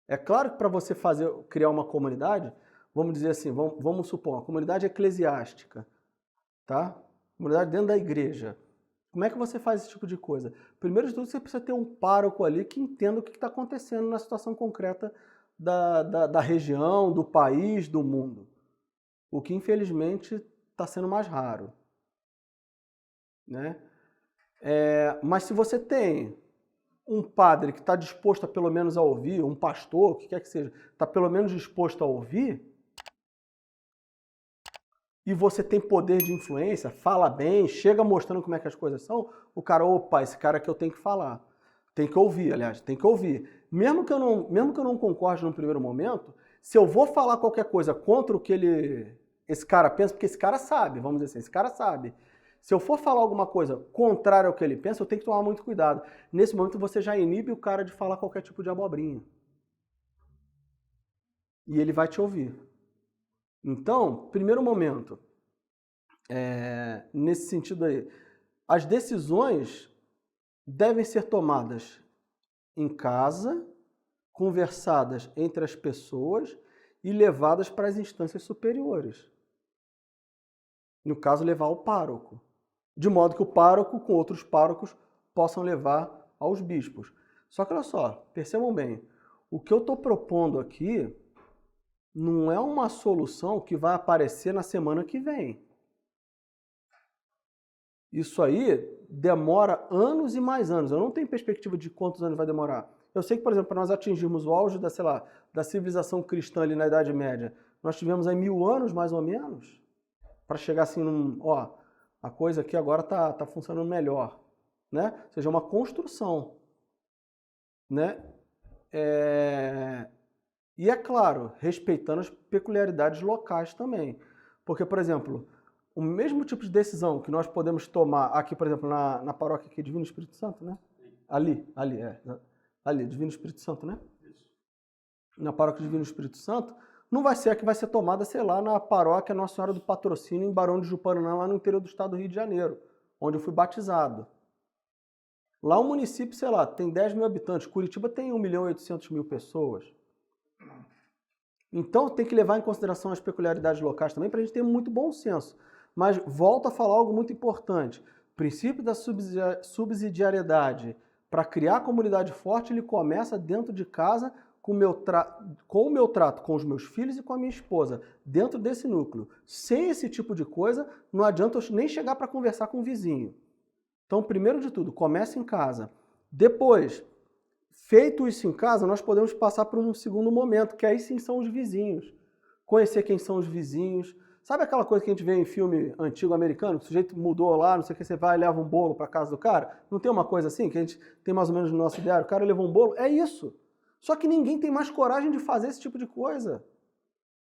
É claro que para você criar uma comunidade, vamos dizer assim, vamos supor, uma comunidade eclesiástica, tá? Comunidade dentro da igreja. Como é que você faz esse tipo de coisa? Primeiro de tudo, você precisa ter um pároco ali que entenda o que está acontecendo na situação concreta da região, do país, do mundo. O que, infelizmente, está sendo mais raro, né? Mas se você tem um padre que está disposto a pelo menos a ouvir, um pastor, o que quer que seja, está pelo menos disposto a ouvir, e você tem poder de influência, fala bem, chega mostrando como é que as coisas são, o cara, opa, esse cara aqui eu tenho que falar. Tem que ouvir, aliás, tem que ouvir. Mesmo que eu não concorde no primeiro momento, se eu vou falar qualquer coisa contra o que esse cara pensa, porque esse cara sabe, vamos dizer assim, esse cara sabe. Se eu for falar alguma coisa contrária ao que ele pensa, eu tenho que tomar muito cuidado. Nesse momento você já inibe o cara de falar qualquer tipo de abobrinha. E ele vai te ouvir. Então, primeiro momento, nesse sentido aí, as decisões devem ser tomadas em casa, conversadas entre as pessoas e levadas para as instâncias superiores. No caso, levar ao pároco. De modo que o pároco, com outros párocos, possam levar aos bispos. Só que olha só, percebam bem, o que eu estou propondo aqui não é uma solução que vai aparecer na semana que vem. Isso aí demora anos e mais anos. Eu não tenho perspectiva de quantos anos vai demorar. Eu sei que, por exemplo, para nós atingirmos o auge da, sei lá, da civilização cristã ali na Idade Média, nós tivemos aí 1000 anos, mais ou menos, para chegar assim ó, a coisa aqui agora tá funcionando melhor, né? Ou seja, uma construção, né? E é claro, respeitando as peculiaridades locais também. Porque, por exemplo, o mesmo tipo de decisão que nós podemos tomar aqui, por exemplo, na paróquia aqui, Divino Espírito Santo, né? Ali, Divino Espírito Santo, né? Na paróquia Divino Espírito Santo, não vai ser a que vai ser tomada, sei lá, na paróquia Nossa Senhora do Patrocínio, em Barão de Juparanã, lá no interior do estado do Rio de Janeiro, onde eu fui batizado. Lá o município, sei lá, tem 10 mil habitantes, Curitiba tem 1.800.000 pessoas. Então tem que levar em consideração as peculiaridades locais também para a gente ter muito bom senso. Mas volto a falar algo muito importante. O princípio da subsidiariedade para criar comunidade forte, ele começa dentro de casa com o meu trato com os meus filhos e com a minha esposa, dentro desse núcleo. Sem esse tipo de coisa, não adianta eu nem chegar para conversar com o vizinho. Então, primeiro de tudo, comece em casa. Depois, feito isso em casa, nós podemos passar para um segundo momento, que aí sim são os vizinhos. Conhecer quem são os vizinhos. Sabe aquela coisa que a gente vê em filme antigo americano? Que o sujeito mudou lá, não sei o que, você vai e leva um bolo para casa do cara? Não tem uma coisa assim, que a gente tem mais ou menos no nosso ideário? O cara levou um bolo? É isso. Só que ninguém tem mais coragem de fazer esse tipo de coisa.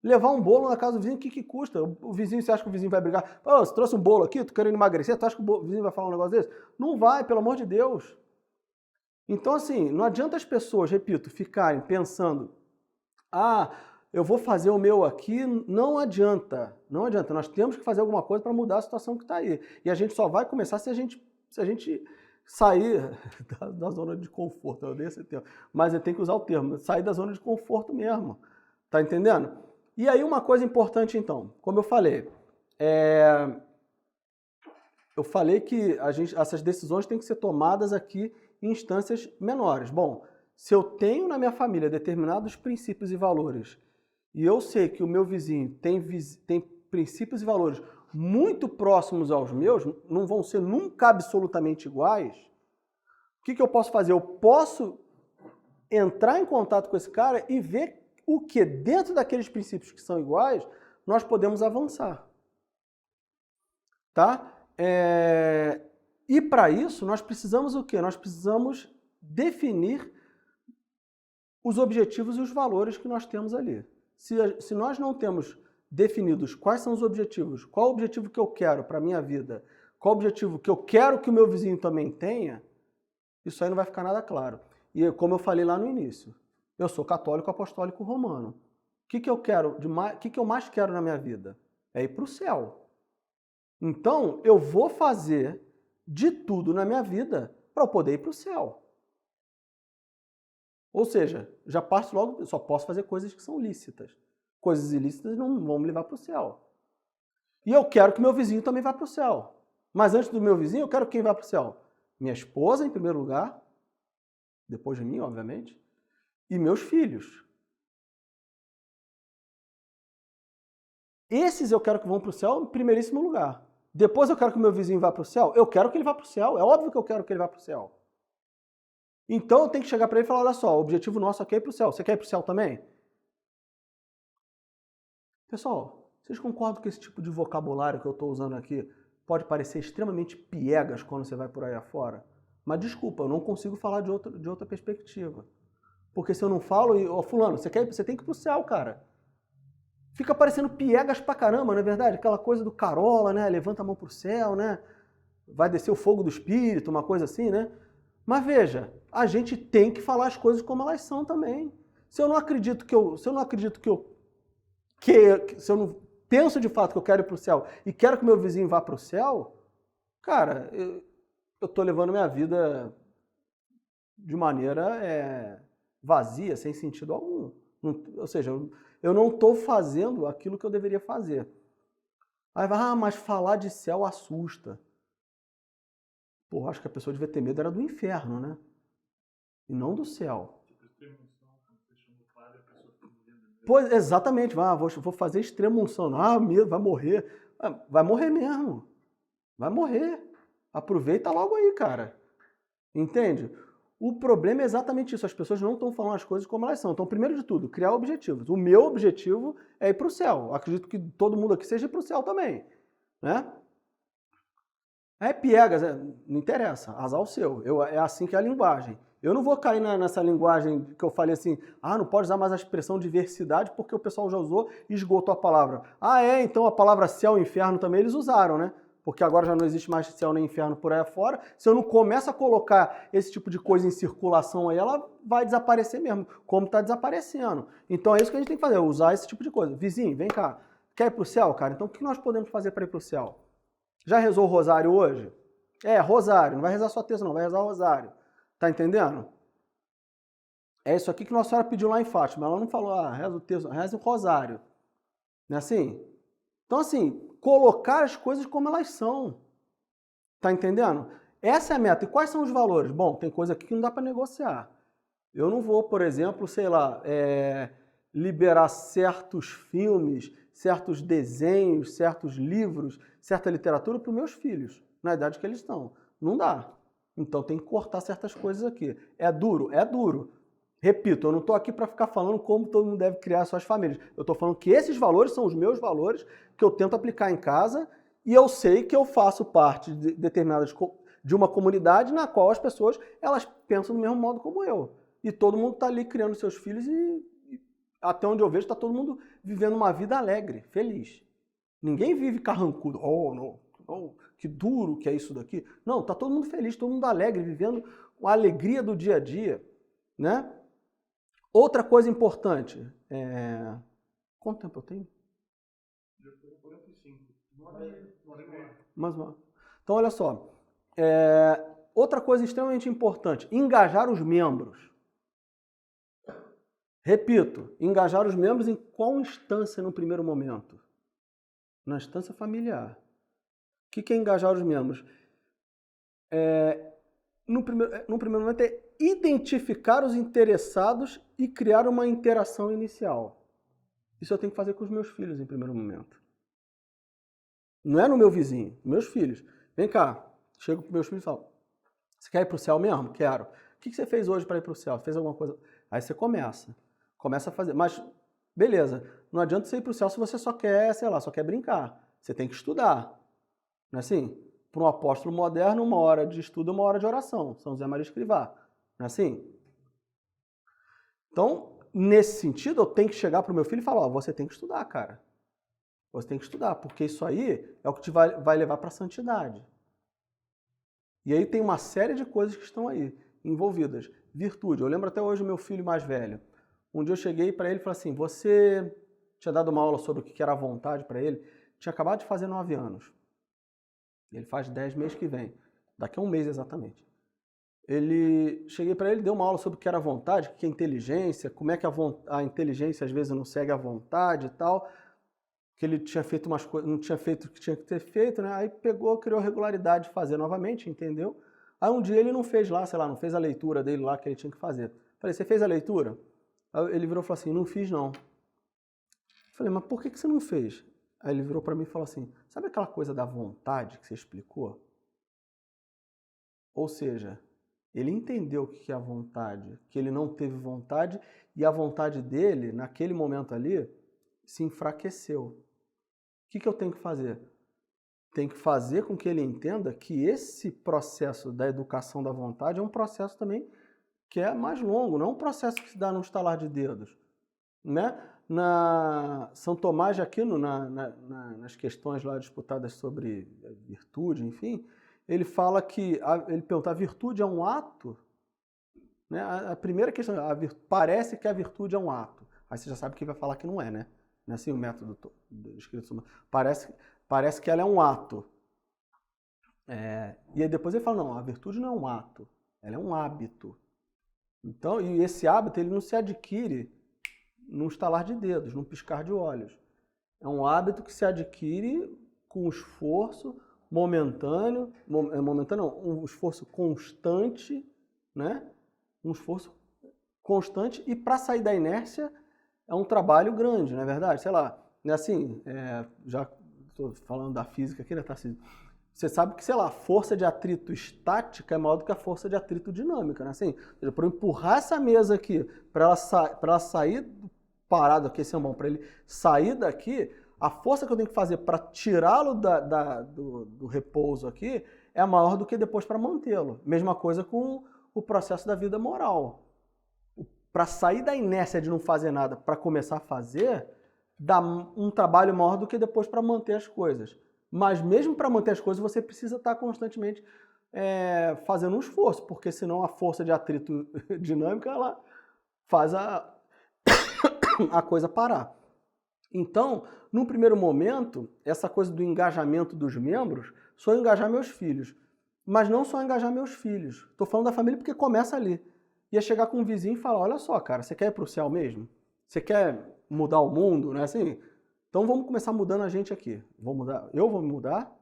Levar um bolo na casa do vizinho, o que custa? O vizinho, você acha que o vizinho vai brigar? Pô, você trouxe um bolo aqui, tu querendo emagrecer, tu acha que o vizinho vai falar um negócio desse? Não vai, pelo amor de Deus. Então, assim, não adianta as pessoas, repito, ficarem pensando, eu vou fazer o meu aqui, não adianta, não adianta. Nós temos que fazer alguma coisa para mudar a situação que está aí. E a gente só vai começar se a gente sair da zona de conforto, eu odeio esse termo, mas eu tenho que usar o termo, sair da zona de conforto mesmo, tá entendendo? E aí uma coisa importante então, como eu falei que essas decisões têm que ser tomadas aqui em instâncias menores. Bom, se eu tenho na minha família determinados princípios e valores, e eu sei que o meu vizinho tem princípios e valores muito próximos aos meus, não vão ser nunca absolutamente iguais, o que eu posso fazer? Eu posso entrar em contato com esse cara e ver o que dentro daqueles princípios que são iguais, nós podemos avançar. Tá? E para isso, nós precisamos o quê? Nós precisamos definir os objetivos e os valores que nós temos ali. Se nós não temos definidos quais são os objetivos, qual o objetivo que eu quero para a minha vida, qual o objetivo que eu quero que o meu vizinho também tenha, isso aí não vai ficar nada claro. E como eu falei lá no início, eu sou católico apostólico romano. O que eu mais quero na minha vida? É ir para o céu. Então, eu vou fazer de tudo na minha vida para eu poder ir para o céu. Ou seja, já parto logo, só posso fazer coisas que são lícitas. Coisas ilícitas não vão me levar para o céu. E eu quero que meu vizinho também vá para o céu. Mas antes do meu vizinho, eu quero quem vá para o céu? Minha esposa, em primeiro lugar, depois de mim, obviamente, e meus filhos. Esses eu quero que vão para o céu em primeiríssimo lugar. Depois eu quero que o meu vizinho vá para o céu. Eu quero que ele vá para o céu. É óbvio que eu quero que ele vá para o céu. Então eu tenho que chegar para ele e falar, olha só, o objetivo nosso aqui é ir para o céu. Você quer ir para o céu também? Pessoal, vocês concordam que esse tipo de vocabulário que eu estou usando aqui pode parecer extremamente piegas quando você vai por aí afora? Mas desculpa, eu não consigo falar de outra perspectiva. Porque se eu não falo, ô fulano, você tem que ir para o céu, cara. Fica parecendo piegas pra caramba, não é verdade? Aquela coisa do Carola, né? Levanta a mão pro céu, né? Vai descer o fogo do espírito, uma coisa assim, né? Mas veja, a gente tem que falar as coisas como elas são também. Se eu não acredito se eu não penso de fato que eu quero ir pro céu e quero que meu vizinho vá pro céu, cara, eu tô levando minha vida de maneira vazia, sem sentido algum. Ou seja, eu não estou fazendo aquilo que eu deveria fazer. Aí vai, mas falar de céu assusta. Pô, acho que a pessoa devia ter medo era do inferno, né? E não do céu. Pois, exatamente. Vou fazer extrema unção. Medo, vai morrer. Vai morrer mesmo. Vai morrer. Aproveita logo aí, cara. Entende? O problema é exatamente isso. As pessoas não estão falando as coisas como elas são. Então, primeiro de tudo, criar objetivos. O meu objetivo é ir para o céu. Acredito que todo mundo aqui seja ir para o céu também. Né? É piegas, não interessa. Azar o seu. É assim que é a linguagem. Eu não vou cair nessa linguagem que eu falei assim, não pode usar mais a expressão diversidade porque o pessoal já usou e esgotou a palavra. Então a palavra céu e inferno também eles usaram, né? Porque agora já não existe mais céu nem inferno por aí afora. Se eu não começo a colocar esse tipo de coisa em circulação aí, ela vai desaparecer mesmo, como está desaparecendo. Então é isso que a gente tem que fazer, usar esse tipo de coisa. Vizinho, vem cá, quer ir para o céu, cara? Então o que nós podemos fazer para ir para o céu? Já rezou o rosário hoje? Rosário, não vai rezar só terça não, vai rezar o rosário. Tá entendendo? É isso aqui que Nossa Senhora pediu lá em Fátima. Ela não falou, reza o terço, reza o rosário. Não é assim? Então, assim, colocar as coisas como elas são. Tá entendendo? Essa é a meta. E quais são os valores? Bom, tem coisa aqui que não dá para negociar. Eu não vou, por exemplo, sei lá, liberar certos filmes, certos desenhos, certos livros, certa literatura para os meus filhos, na idade que eles estão. Não dá. Então tem que cortar certas coisas aqui. É duro? É duro. Repito, eu não estou aqui para ficar falando como todo mundo deve criar suas famílias. Eu estou falando que esses valores são os meus valores que eu tento aplicar em casa e eu sei que eu faço parte de uma comunidade na qual as pessoas elas pensam do mesmo modo como eu. E todo mundo está ali criando seus filhos e até onde eu vejo está todo mundo vivendo uma vida alegre, feliz. Ninguém vive carrancudo. Não, que duro que é isso daqui. Não, está todo mundo feliz, todo mundo alegre, vivendo a alegria do dia a dia, né? Outra coisa importante, quanto tempo eu tenho? 45. Mais uma. Então, olha só. Outra coisa extremamente importante, engajar os membros. Repito, engajar os membros em qual instância no primeiro momento? Na instância familiar. O que é engajar os membros? No primeiro momento é identificar os interessados e criar uma interação inicial. Isso eu tenho que fazer com os meus filhos em primeiro momento. Não é no meu vizinho, meus filhos. Vem cá, chego para meus filhos e falo, você quer ir para o céu mesmo? Quero. O que você fez hoje para ir para o céu? Fez alguma coisa? Aí você começa a fazer. Mas, beleza, não adianta você ir para o céu se você só quer, sei lá, só quer brincar. Você tem que estudar. Não é assim? Para um apóstolo moderno, 1 hora de estudo é 1 hora de oração. São José Maria Escrivá. Não é assim? Então, nesse sentido, eu tenho que chegar para o meu filho e falar, você tem que estudar, cara. Você tem que estudar, porque isso aí é o que te vai levar para a santidade. E aí tem uma série de coisas que estão aí envolvidas. Virtude. Eu lembro até hoje o meu filho mais velho. Um dia eu cheguei para ele e falei assim, você tinha dado uma aula sobre o que era a vontade para ele, tinha acabado de fazer 9 anos. Ele faz 10 mês que vem, daqui a um mês exatamente. cheguei para ele, dei uma aula sobre o que era vontade, o que é inteligência, como é que a inteligência às vezes não segue a vontade e tal, que ele tinha feito umas coisas, não tinha feito o que tinha que ter feito, né? Aí pegou, criou regularidade de fazer novamente, entendeu? Aí um dia ele não fez lá, sei lá, não fez a leitura dele lá que ele tinha que fazer. Falei, você fez a leitura? Aí ele virou e falou assim, não fiz não. Falei, mas por que você não fez? Aí ele virou para mim e falou assim, sabe aquela coisa da vontade que você explicou? Ou seja, ele entendeu o que é a vontade, que ele não teve vontade e a vontade dele, naquele momento ali, se enfraqueceu. O que eu tenho que fazer? Tem que fazer com que ele entenda que esse processo da educação da vontade é um processo também que é mais longo, não é um processo que se dá num estalar de dedos. Né? São Tomás de Aquino, nas questões lá disputadas sobre virtude, enfim, ele fala que, ele pergunta, a virtude é um ato? Né? A primeira questão, parece que a virtude é um ato. Aí você já sabe que vai falar que não é, né? Não é assim o método escrito. Parece que ela é um ato. E aí depois ele fala, não, a virtude não é um ato, ela é um hábito. Então, e esse hábito ele não se adquire num estalar de dedos, num piscar de olhos. É um hábito que se adquire com esforço momentâneo, um esforço constante, né? Um esforço constante e para sair da inércia é um trabalho grande, não é verdade? Sei lá, assim, já estou falando da física aqui, né, Tarcísio? Você sabe que, sei lá, a força de atrito estática é maior do que a força de atrito dinâmica, né? Assim, para eu empurrar essa mesa aqui, para ela sair parado aqui, esse é bom, para ele sair daqui, a força que eu tenho que fazer para tirá-lo do repouso aqui é maior do que depois para mantê-lo. Mesma coisa com o processo da vida moral. Para sair da inércia de não fazer nada para começar a fazer, dá um trabalho maior do que depois para manter as coisas. Mas mesmo para manter as coisas, você precisa estar constantemente fazendo um esforço, porque senão a força de atrito dinâmica ela faz a coisa parar. Então, num primeiro momento, essa coisa do engajamento dos membros, só engajar meus filhos. Mas não só engajar meus filhos. Estou falando da família porque começa ali. Ia chegar com um vizinho e falar, olha só, cara, você quer ir para o céu mesmo? Você quer mudar o mundo, né? Assim, então vamos começar mudando a gente aqui. Vou mudar, eu vou me mudar,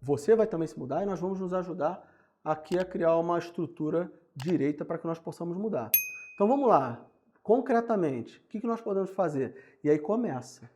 você vai também se mudar e nós vamos nos ajudar aqui a criar uma estrutura direita para que nós possamos mudar. Então vamos lá. Concretamente, o que nós podemos fazer? E aí começa.